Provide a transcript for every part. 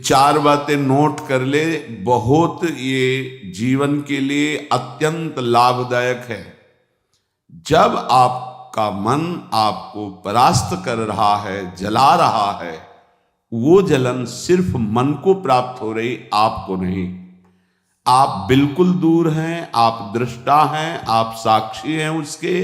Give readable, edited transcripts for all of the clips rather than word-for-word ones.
चार बातें नोट कर ले, बहुत ये जीवन के लिए अत्यंत लाभदायक है। जब आपका मन आपको परास्त कर रहा है, जला रहा है, वो जलन सिर्फ मन को प्राप्त हो रही, आपको नहीं। आप बिल्कुल दूर हैं, आप दृष्टा हैं, आप साक्षी हैं उसके,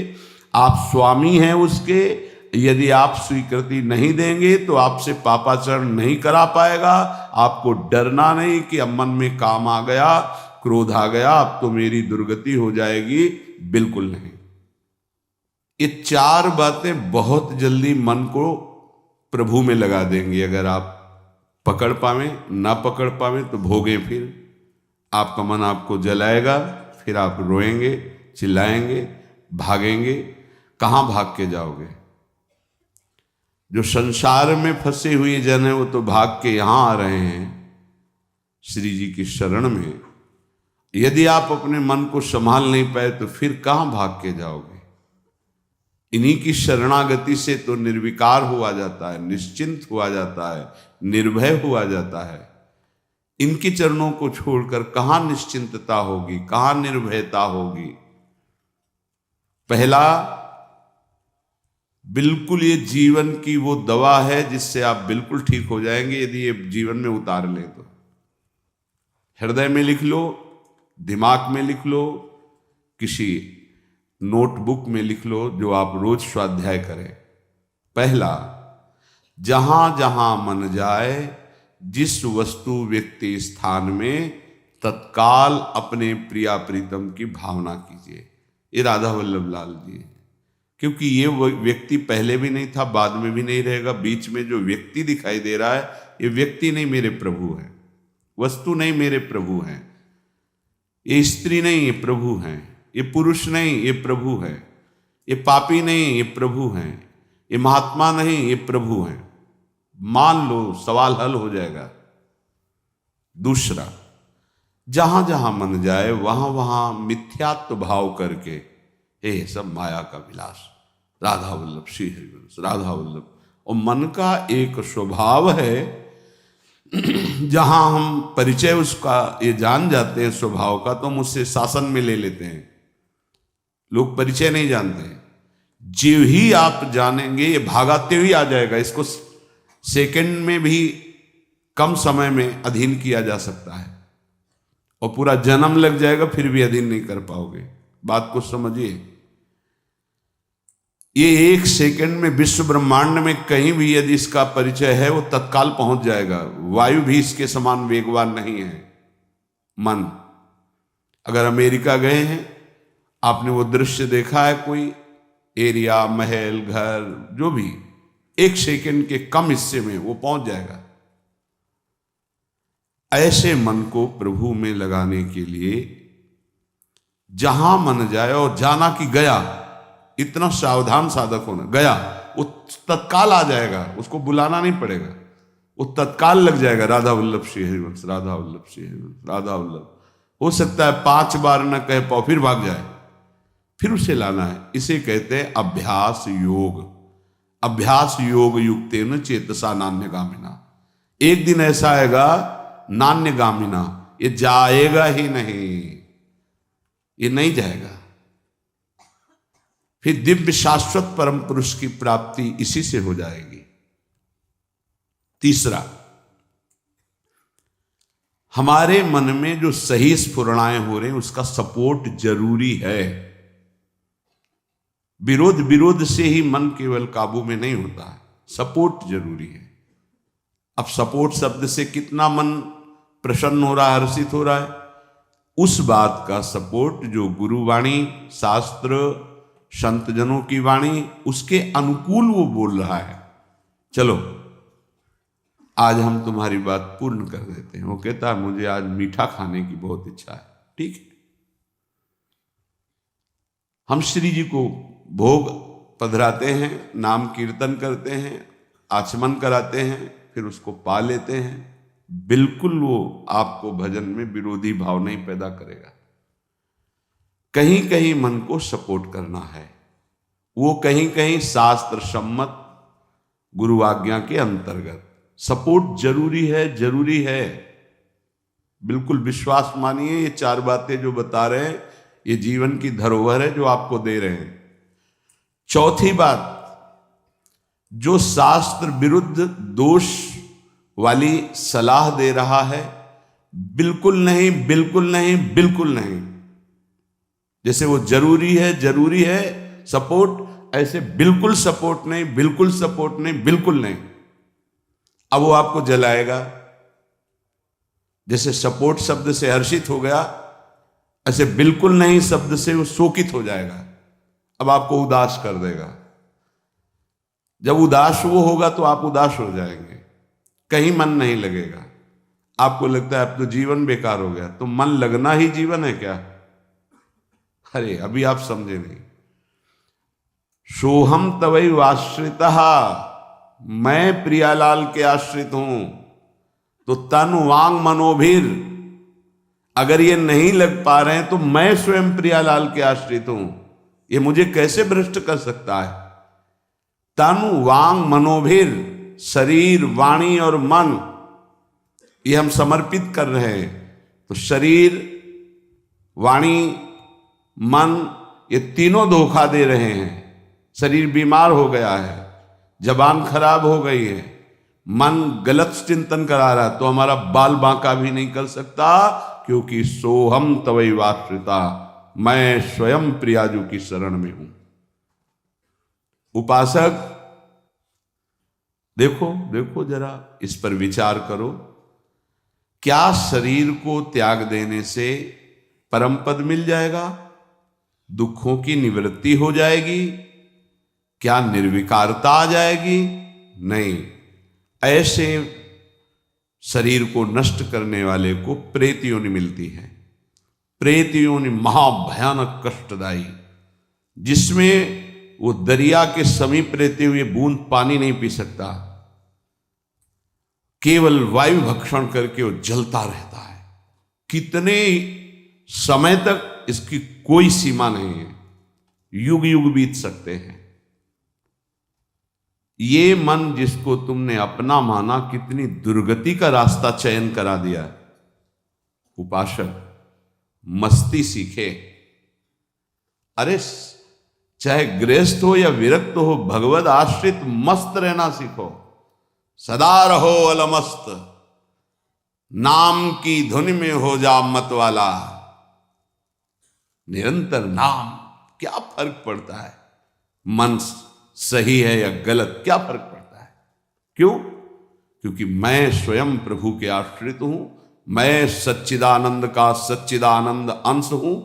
आप स्वामी हैं उसके। यदि आप स्वीकृति नहीं देंगे तो आपसे पापाचरण नहीं करा पाएगा। आपको डरना नहीं कि अब मन में काम आ गया, क्रोध आ गया, अब तो मेरी दुर्गति हो जाएगी, बिल्कुल नहीं। ये चार बातें बहुत जल्दी मन को प्रभु में लगा देंगी। अगर आप पकड़ पावे, ना पकड़ पावे तो भोगे। फिर आपका मन आपको जलाएगा, फिर आप रोएंगे, चिल्लाएंगे, भागेंगे। कहाँ भाग के जाओगे? जो संसार में फंसे हुए जन है वो तो भाग के यहां आ रहे हैं श्री जी की शरण में। यदि आप अपने मन को संभाल नहीं पाए तो फिर कहाँ भाग के जाओगे? इन्हीं की शरणागति से तो निर्विकार हुआ जाता है, निश्चिंत हुआ जाता है, निर्भय हुआ जाता है। इनके चरणों को छोड़कर कहां निश्चिंतता होगी, कहां निर्भयता होगी? पहला, बिल्कुल ये जीवन की वो दवा है जिससे आप बिल्कुल ठीक हो जाएंगे यदि ये जीवन में उतार लें तो। हृदय में लिख लो, दिमाग में लिख लो, किसी नोटबुक में लिख लो, जो आप रोज स्वाध्याय करें। पहला, जहां जहां मन जाए, जिस वस्तु व्यक्ति स्थान में, तत्काल अपने प्रिया प्रीतम की भावना कीजिए। ये राधा वल्लभ लाल जी है। क्योंकि ये व्यक्ति पहले भी नहीं था, बाद में भी नहीं रहेगा। बीच में जो व्यक्ति दिखाई दे रहा है, ये व्यक्ति नहीं, मेरे प्रभु है। वस्तु नहीं, मेरे प्रभु हैं। ये स्त्री नहीं, ये प्रभु हैं। ये पुरुष नहीं, ये प्रभु है। ये पापी नहीं, ये प्रभु हैं। ये महात्मा नहीं, ये प्रभु हैं। मान लो, सवाल हल हो जाएगा। दूसरा, जहां जहां मन जाए वहां वहां मिथ्यात्व भाव करके, हे सब माया का विलास, राधा वल्लभ श्री हरिवंश, राधा वल्लभ। और मन का एक स्वभाव है, जहां हम परिचय उसका ये जान जाते हैं स्वभाव का, तो हम उससे शासन में ले लेते हैं। लोग परिचय नहीं जानते। जो ही आप जानेंगे ये भागाते हुए आ जाएगा। इसको सेकंड में भी कम समय में अधीन किया जा सकता है, और पूरा जन्म लग जाएगा फिर भी अधीन नहीं कर पाओगे। बात को समझिए। ये एक सेकंड में विश्व ब्रह्मांड में कहीं भी यदि इसका परिचय है, वो तत्काल पहुंच जाएगा। वायु भी इसके समान वेगवान नहीं है मन। अगर अमेरिका गए हैं, आपने वो दृश्य देखा है, कोई एरिया, महल, घर, जो भी, एक सेकंड के कम हिस्से में वो पहुंच जाएगा। ऐसे मन को प्रभु में लगाने के लिए जहां मन जाए, और जाना कि गया, इतना सावधान साधक होना। गया वो तत्काल आ जाएगा, उसको बुलाना नहीं पड़ेगा, वो तत्काल लग जाएगा। राधा वल्लभ श्री हरिवंश, राधा वल्लभ श्री हरिवंश, राधा वल्लभ। हो सकता है 5 बार न कह पाओ, फिर भाग जाए, फिर उसे लाना है। इसे कहते हैं अभ्यास योग। अभ्यास योग युक्तेन चेतसा नान्यगामिना। एक दिन ऐसा आएगा, नान्यगामिना, ये जाएगा ही नहीं, ये नहीं जाएगा। फिर दिव्य शाश्वत परम पुरुष की प्राप्ति इसी से हो जाएगी। तीसरा, हमारे मन में जो सही स्फुरणाएं हो रहे हैं उसका सपोर्ट जरूरी है। विरोध से ही मन केवल काबू में नहीं होता है, सपोर्ट जरूरी है। अब सपोर्ट शब्द से कितना मन प्रसन्न हो रहा है, हर्षित हो रहा है, उस बात का सपोर्ट जो गुरुवाणी, शास्त्र, संत जनों की वाणी, उसके अनुकूल वो बोल रहा है। चलो आज हम तुम्हारी बात पूर्ण कर देते हैं। वो कहता है मुझे आज मीठा खाने की बहुत इच्छा है। ठीक है, हम श्री जी को भोग पधराते हैं, नाम कीर्तन करते हैं, आचमन कराते हैं, फिर उसको पा लेते हैं। बिल्कुल वो आपको भजन में विरोधी भाव नहीं पैदा करेगा। कहीं कहीं मन को सपोर्ट करना है, वो कहीं कहीं शास्त्र सम्मत गुरु आज्ञा के अंतर्गत सपोर्ट जरूरी है, जरूरी है। बिल्कुल विश्वास मानिए, ये 4 बातें जो बता रहे हैं ये जीवन की धरोहर है जो आपको दे रहे हैं। चौथी बात, जो शास्त्र विरुद्ध दोष वाली सलाह दे रहा है, बिल्कुल नहीं, बिल्कुल नहीं, बिल्कुल नहीं। जैसे वो जरूरी है सपोर्ट, ऐसे बिल्कुल सपोर्ट नहीं, बिल्कुल सपोर्ट नहीं, बिल्कुल नहीं। अब वो आपको जलाएगा। जैसे सपोर्ट शब्द से हर्षित हो गया, ऐसे बिल्कुल नहीं शब्द से वो शोकित हो जाएगा। अब आपको उदास कर देगा। जब उदास वो होगा तो आप उदास हो जाएंगे, कहीं मन नहीं लगेगा। आपको लगता है अब तो जीवन बेकार हो गया। तो मन लगना ही जीवन है क्या? अरे अभी आप समझे नहीं। सोहम तवैव आश्रितः, मैं प्रियालाल के आश्रित हूं। तो तन वांग मनोभीर, अगर ये नहीं लग पा रहे हैं तो मैं स्वयं प्रियालाल के आश्रित हूं। ये मुझे कैसे भ्रष्ट कर सकता है? तन वांग मनोभीर, शरीर, वाणी और मन, ये हम समर्पित कर रहे हैं। तो शरीर, वाणी, मन, ये तीनों धोखा दे रहे हैं। शरीर बीमार हो गया है, जबान खराब हो गई है, मन गलत चिंतन करा रहा है, तो हमारा बाल बांका भी नहीं कर सकता, क्योंकि सोहम तवैव आश्रिता, मैं स्वयं प्रियाजू की शरण में हूं। उपासक देखो जरा, इस पर विचार करो। क्या शरीर को त्याग देने से परम पद मिल जाएगा? दुखों की निवृत्ति हो जाएगी? क्या निर्विकारता आ जाएगी? नहीं। ऐसे शरीर को नष्ट करने वाले को प्रेत योनि मिलती है। प्रेत योनि महाभयानक कष्टदायी, जिसमें वो दरिया के समीप रहते हुए बूंद पानी नहीं पी सकता, केवल वायु भक्षण करके वो जलता रहता है। कितने समय तक, इसकी कोई सीमा नहीं है। युग युग बीत सकते हैं। ये मन जिसको तुमने अपना माना, कितनी दुर्गति का रास्ता चयन करा दिया। उपासक मस्ती सीखे। अरे चाहे गृहस्थ हो या विरक्त हो, भगवद आश्रित मस्त रहना सीखो। सदा रहो अलमस्त, नाम की धुन में हो जा मत वाला। निरंतर नाम, क्या फर्क पड़ता है मन सही है या गलत, क्या फर्क पड़ता है? क्यों? क्योंकि मैं स्वयं प्रभु के आश्रित हूं। मैं सच्चिदानंद का सच्चिदानंद अंश हूं।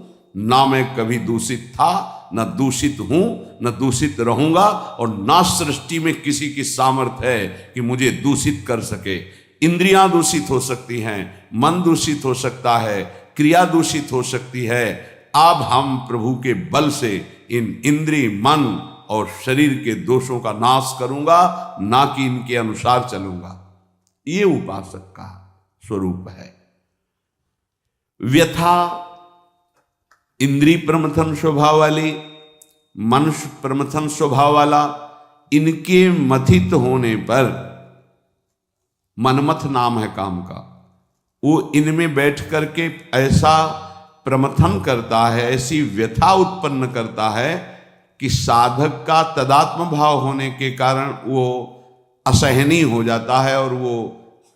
ना मैं कभी दूषित था, न दूषित हूं, न दूषित रहूंगा, और ना सृष्टि में किसी की सामर्थ्य है कि मुझे दूषित कर सके। इंद्रियां दूषित हो सकती हैं, मन दूषित हो सकता है, क्रिया दूषित हो सकती है। अब हम प्रभु के बल से इन इंद्रिय, मन और शरीर के दोषों का नाश करूंगा, ना कि इनके अनुसार चलूंगा। ये उपासक का स्वरूप है। व्यथा इंद्रिय प्रमथन स्वभाव वाली, मनुष्य प्रमथन स्वभाव वाला, इनके मथित होने पर, मनमथ नाम है काम का, वो इनमें बैठ करके ऐसा प्रमथन करता है, ऐसी व्यथा उत्पन्न करता है कि साधक का तदात्म भाव होने के कारण वो असहनीय हो जाता है और वो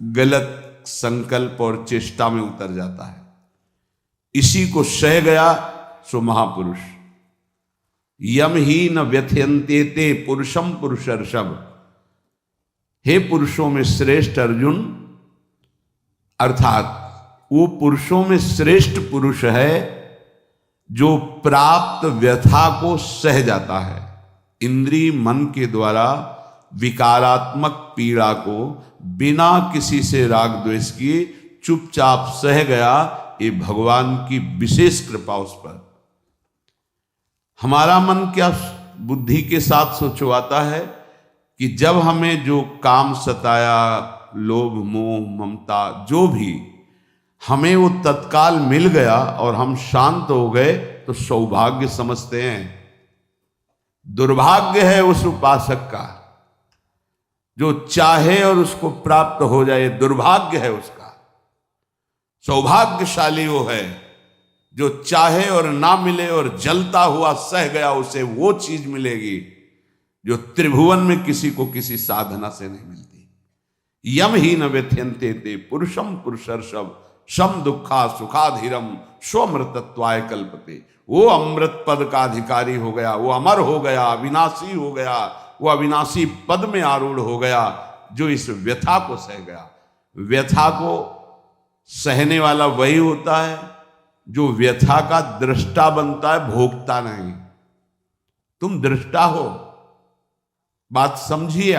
गलत संकल्प और चेष्टा में उतर जाता है। इसी को सह गया सो महापुरुष। यम ही न व्यथयन्ते ते पुरुषम पुरुषर्षभ। हे पुरुषों में श्रेष्ठ अर्जुन, अर्थात वो पुरुषों में श्रेष्ठ पुरुष है जो प्राप्त व्यथा को सह जाता है। इंद्रिय मन के द्वारा विकारात्मक पीड़ा को बिना किसी से राग द्वेष किए चुपचाप सह गया, ये भगवान की विशेष कृपा उस पर। हमारा मन क्या बुद्धि के साथ सोचवाता है कि जब हमें जो काम सताया, लोभ मोह ममता जो भी, हमें वो तत्काल मिल गया और हम शांत हो गए तो सौभाग्य समझते हैं। दुर्भाग्य है उस उपासक का जो चाहे और उसको प्राप्त हो जाए, दुर्भाग्य है उसका। सौभाग्यशाली वो है जो चाहे और ना मिले और जलता हुआ सह गया, उसे वो चीज मिलेगी जो त्रिभुवन में किसी को किसी साधना से नहीं मिलती। यम ही न व्यथ्यन्ते ते पुरुषम पुरुषर्षभ शम दुखा सुखाधीरम स्वमृतत्वाय कल्पते। वो अमृत पद का अधिकारी हो गया, वो अमर हो गया, अविनाशी हो गया, वो अविनाशी पद में आरूढ़ हो गया जो इस व्यथा को सह गया। व्यथा को सहने वाला वही होता है जो व्यथा का दृष्टा बनता है, भोगता नहीं। तुम दृष्टा हो, बात समझिए।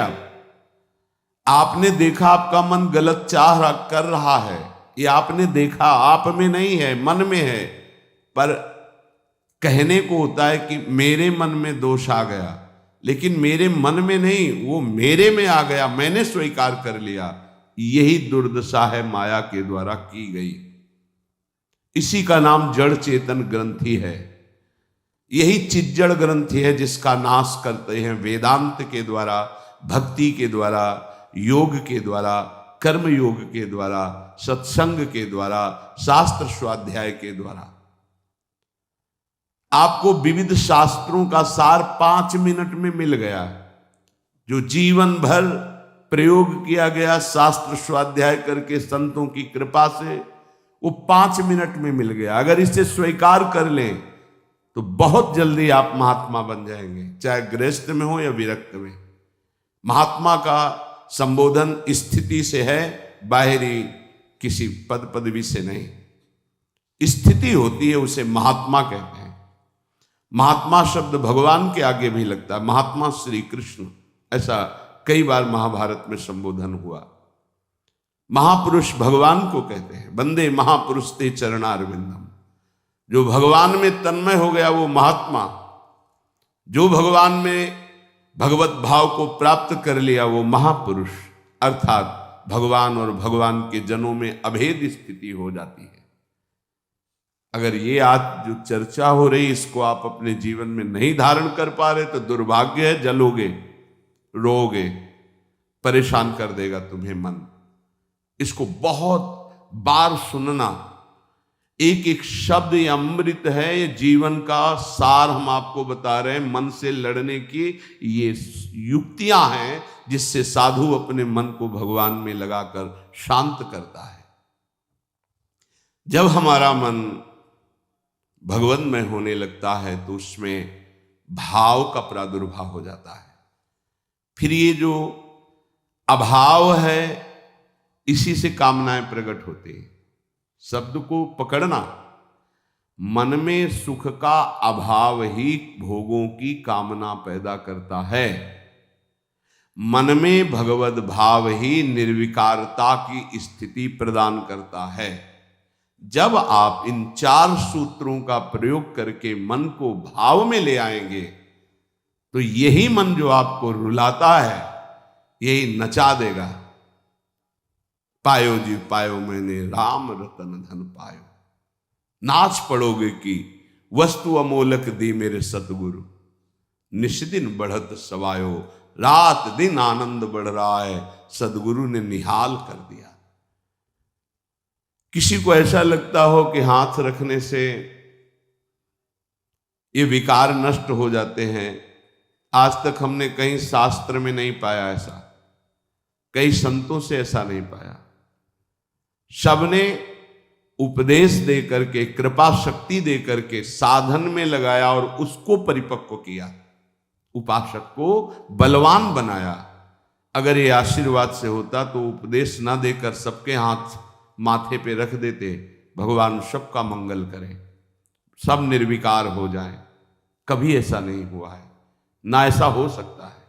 आपने देखा आपका मन गलत चाह कर रहा है, ये आपने देखा, आप में नहीं है, मन में है। पर कहने को होता है कि मेरे मन में दोष आ गया, लेकिन मेरे मन में नहीं, वो मेरे में आ गया, मैंने स्वीकार कर लिया। यही दुर्दशा है माया के द्वारा की गई। इसी का नाम जड़ चेतन ग्रंथि है। यही चिज्जड़ ग्रंथि है जिसका नाश करते हैं वेदांत के द्वारा, भक्ति के द्वारा, योग के द्वारा, कर्म योग के द्वारा, सत्संग के द्वारा, शास्त्र स्वाध्याय के द्वारा। आपको विविध शास्त्रों का सार 5 मिनट में मिल गया। जो जीवन भर प्रयोग किया गया शास्त्र स्वाध्याय करके संतों की कृपा से, वो 5 मिनट में मिल गया। अगर इसे स्वीकार कर लें तो बहुत जल्दी आप महात्मा बन जाएंगे, चाहे गृहस्थ में हो या विरक्त में। महात्मा का संबोधन स्थिति से है, बाहरी किसी पद पदवी से नहीं। स्थिति होती है, उसे महात्मा कहते हैं। महात्मा शब्द भगवान के आगे भी लगता है, महात्मा श्री कृष्ण, ऐसा कई बार महाभारत में संबोधन हुआ। महापुरुष भगवान को कहते हैं, वंदे महापुरुष ते चरणारविंदम। जो भगवान में तन्मय हो गया वो महात्मा, जो भगवान में भगवत भाव को प्राप्त कर लिया वो महापुरुष, अर्थात भगवान और भगवान के जनों में अभेद स्थिति हो जाती है। अगर ये आज जो चर्चा हो रही इसको आप अपने जीवन में नहीं धारण कर पा रहे तो दुर्भाग्य है, जलोगे, रोगे, परेशान कर देगा तुम्हें मन। इसको बहुत बार सुनना। एक एक शब्द ये अमृत है, ये जीवन का सार हम आपको बता रहे हैं। मन से लड़ने की ये युक्तियां हैं जिससे साधु अपने मन को भगवान में लगाकर शांत करता है। जब हमारा मन भगवन्मय होने लगता है तो उसमें भाव का प्रादुर्भाव हो जाता है। फिर ये जो अभाव है इसी से कामनाएं प्रकट होती हैं। शब्द को पकड़ना, मन में सुख का अभाव ही भोगों की कामना पैदा करता है। मन में भगवत भाव ही निर्विकारता की स्थिति प्रदान करता है। जब आप इन 4 सूत्रों का प्रयोग करके मन को भाव में ले आएंगे तो यही मन जो आपको रुलाता है यही नचा देगा। पायो जी पायो मैंने राम रतन धन पायो, नाच पड़ोगे कि वस्तु अमोलक दी मेरे सतगुरु, निष्दिन बढ़त सवायो, रात दिन आनंद बढ़ रहा है, सदगुरु ने निहाल कर दिया। किसी को ऐसा लगता हो कि हाथ रखने से ये विकार नष्ट हो जाते हैं, आज तक हमने कहीं शास्त्र में नहीं पाया ऐसा, कई संतों से ऐसा नहीं पाया। सबने उपदेश दे करके, कृपा शक्ति दे करके साधन में लगाया और उसको परिपक्व किया, उपासक को बलवान बनाया। अगर ये आशीर्वाद से होता तो उपदेश ना देकर सबके हाथ माथे पे रख देते, भगवान सबका मंगल करें, सब निर्विकार हो जाएं। कभी ऐसा नहीं हुआ है, ना ऐसा हो सकता है।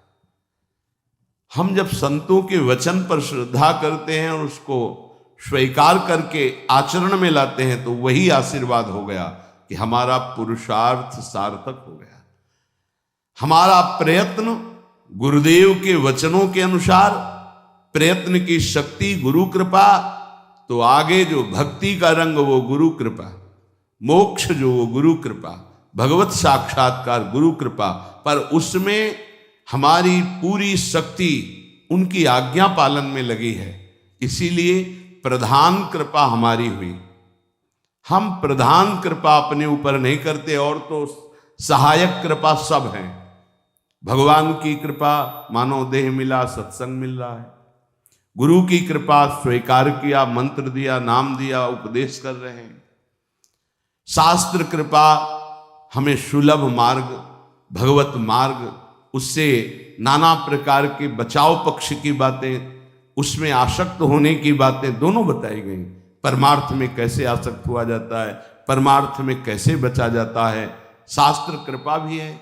हम जब संतों के वचन पर श्रद्धा करते हैं और उसको स्वीकार करके आचरण में लाते हैं तो वही आशीर्वाद हो गया कि हमारा पुरुषार्थ सार्थक हो गया। हमारा प्रयत्न गुरुदेव के वचनों के अनुसार, प्रयत्न की शक्ति गुरु कृपा, तो आगे जो भक्ति का रंग वो गुरु कृपा, मोक्ष जो वो गुरु कृपा, भगवत साक्षात्कार गुरु कृपा। पर उसमें हमारी पूरी शक्ति उनकी आज्ञा पालन में लगी है, इसीलिए प्रधान कृपा हमारी हुई। हम प्रधान कृपा अपने ऊपर नहीं करते, और तो सहायक कृपा सब हैं। भगवान की कृपा मानव देह मिला, सत्संग मिल रहा है। गुरु की कृपा स्वीकार किया, मंत्र दिया, नाम दिया, उपदेश कर रहे हैं। शास्त्र कृपा हमें सुलभ मार्ग, भगवत मार्ग, उससे नाना प्रकार के बचाव पक्ष की बातें, उसमें आसक्त होने की बातें दोनों बताई गई। परमार्थ में कैसे आसक्त हुआ जाता है, परमार्थ में कैसे बचा जाता है, शास्त्र कृपा भी है।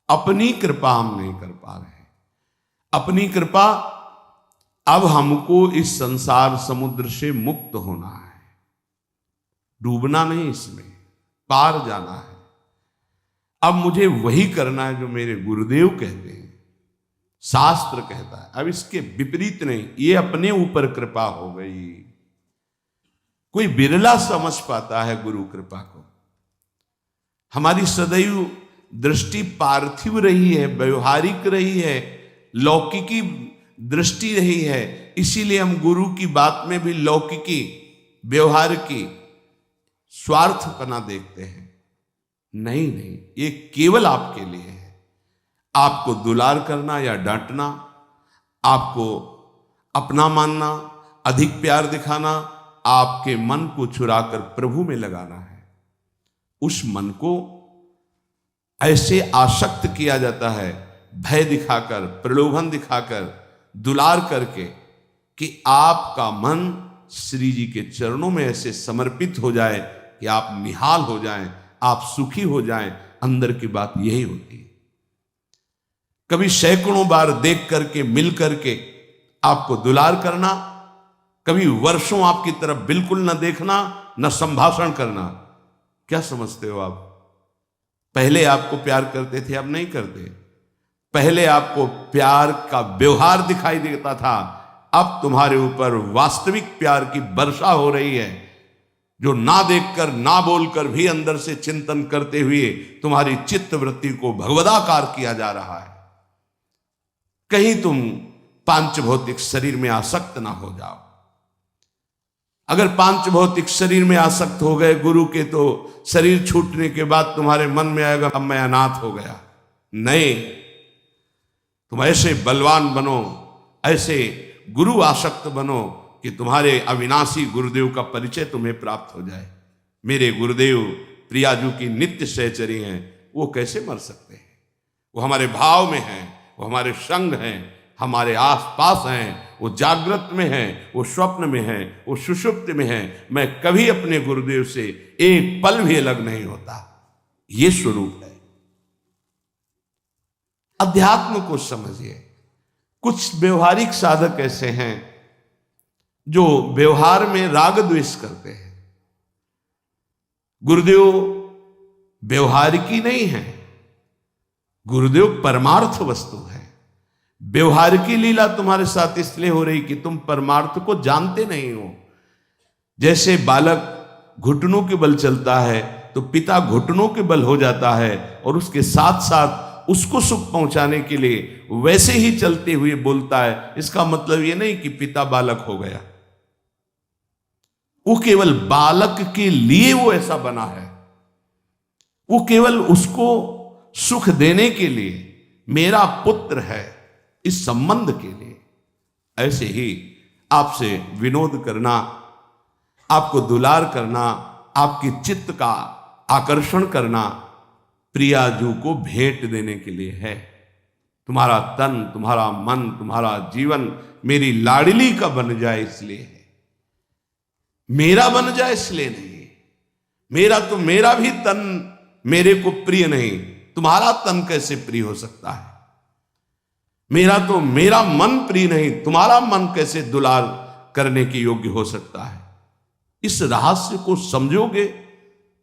अपनी कृपा हम नहीं कर पा रहे हैं। अपनी कृपा, अब हमको इस संसार समुद्र से मुक्त होना है, डूबना नहीं, इसमें पार जाना है। अब मुझे वही करना है जो मेरे गुरुदेव कहते हैं, शास्त्र कहता है। अब इसके विपरीत नहीं, ये अपने ऊपर कृपा हो गई। कोई बिरला समझ पाता है गुरु कृपा को। हमारी सदैव दृष्टि पार्थिव रही है, व्यवहारिक रही है, लौकिकी दृष्टि रही है, इसीलिए हम गुरु की बात में भी लौकिकी, व्यवहार की, स्वार्थपना देखते हैं। नहीं नहीं, ये केवल आपके लिए है। आपको दुलार करना या डांटना, आपको अपना मानना, अधिक प्यार दिखाना, आपके मन को चुराकर प्रभु में लगाना है। उस मन को ऐसे आसक्त किया जाता है, भय दिखाकर, प्रलोभन दिखाकर, दुलार करके, कि आपका मन श्री जी के चरणों में ऐसे समर्पित हो जाए कि आप निहाल हो जाएं, आप सुखी हो जाएं। अंदर की बात यही होती है। कभी सैकड़ों बार देख करके, मिल करके आपको दुलार करना, कभी वर्षों आपकी तरफ बिल्कुल न देखना, न संभाषण करना। क्या समझते हो आप? पहले आपको प्यार करते थे, अब नहीं करते। पहले आपको प्यार का व्यवहार दिखाई देता था, अब तुम्हारे ऊपर वास्तविक प्यार की वर्षा हो रही है, जो ना देखकर, ना बोलकर भी अंदर से चिंतन करते हुए तुम्हारी चित्त वृत्ति को भगवदाकार किया जा रहा है। कहीं तुम पांच भौतिक शरीर में आसक्त ना हो जाओ। अगर पांच भौतिक शरीर में आसक्त हो गए गुरु के, तो शरीर छूटने के बाद तुम्हारे मन में आएगा अब मैं अनाथ हो गया। नहीं, तुम ऐसे बलवान बनो, ऐसे गुरु आसक्त बनो कि तुम्हारे अविनाशी गुरुदेव का परिचय तुम्हें प्राप्त हो जाए। मेरे गुरुदेव प्रियाजू की नित्य सहचरी हैं, वो कैसे मर सकते हैं? वो हमारे भाव में हैं, वो हमारे संग हैं, हमारे आसपास हैं, वो जागृत में हैं, वो स्वप्न में हैं, वो सुषुप्त में हैं। मैं कभी अपने गुरुदेव से एक पल भी अलग नहीं होता। ये स्वरूप है। अध्यात्म को समझिए। कुछ व्यवहारिक साधक ऐसे हैं जो व्यवहार में राग द्वेष करते हैं। गुरुदेव व्यवहारिकी नहीं है, गुरुदेव परमार्थ वस्तु है। व्यवहार की लीला तुम्हारे साथ इसलिए हो रही कि तुम परमार्थ को जानते नहीं हो। जैसे बालक घुटनों के बल चलता है तो पिता घुटनों के बल हो जाता है, और उसके साथ साथ उसको सुख पहुंचाने के लिए वैसे ही चलते हुए बोलता है। इसका मतलब यह नहीं कि पिता बालक हो गया, वो केवल बालक के लिए वो ऐसा बना है। वो केवल उसको सुख देने के लिए, मेरा पुत्र है, इस संबंध के लिए। ऐसे ही आपसे विनोद करना, आपको दुलार करना, आपके चित्त का आकर्षण करना प्रियाजू को भेंट देने के लिए है। तुम्हारा तन, तुम्हारा मन, तुम्हारा जीवन मेरी लाडली का बन जाए इसलिए है, मेरा बन जाए इसलिए नहीं। मेरा तो मेरा भी तन मेरे को प्रिय नहीं, तुम्हारा तन कैसे प्रिय हो सकता है? मेरा तो मेरा मन प्रिय नहीं, तुम्हारा मन कैसे दुलार करने के योग्य हो सकता है? इस रहस्य को समझोगे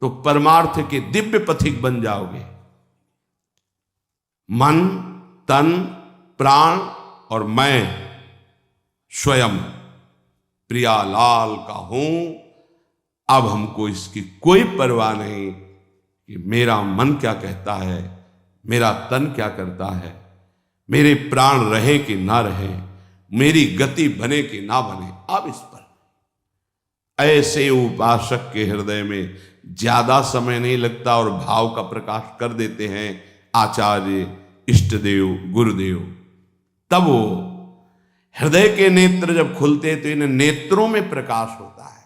तो परमार्थ के दिव्य पथिक बन जाओगे। मन, तन, प्राण और मैं स्वयं प्रियालाल का हूं। अब हमको इसकी कोई परवाह नहीं कि मेरा मन क्या कहता है, मेरा तन क्या करता है, मेरे प्राण रहे कि ना रहे, मेरी गति बने कि ना बने, अब इस पर ऐसे उपासक के हृदय में ज्यादा समय नहीं लगता और भाव का प्रकाश कर देते हैं आचार्य, इष्टदेव, गुरुदेव। तब वो हृदय के नेत्र जब खुलते तो इन नेत्रों में प्रकाश होता है।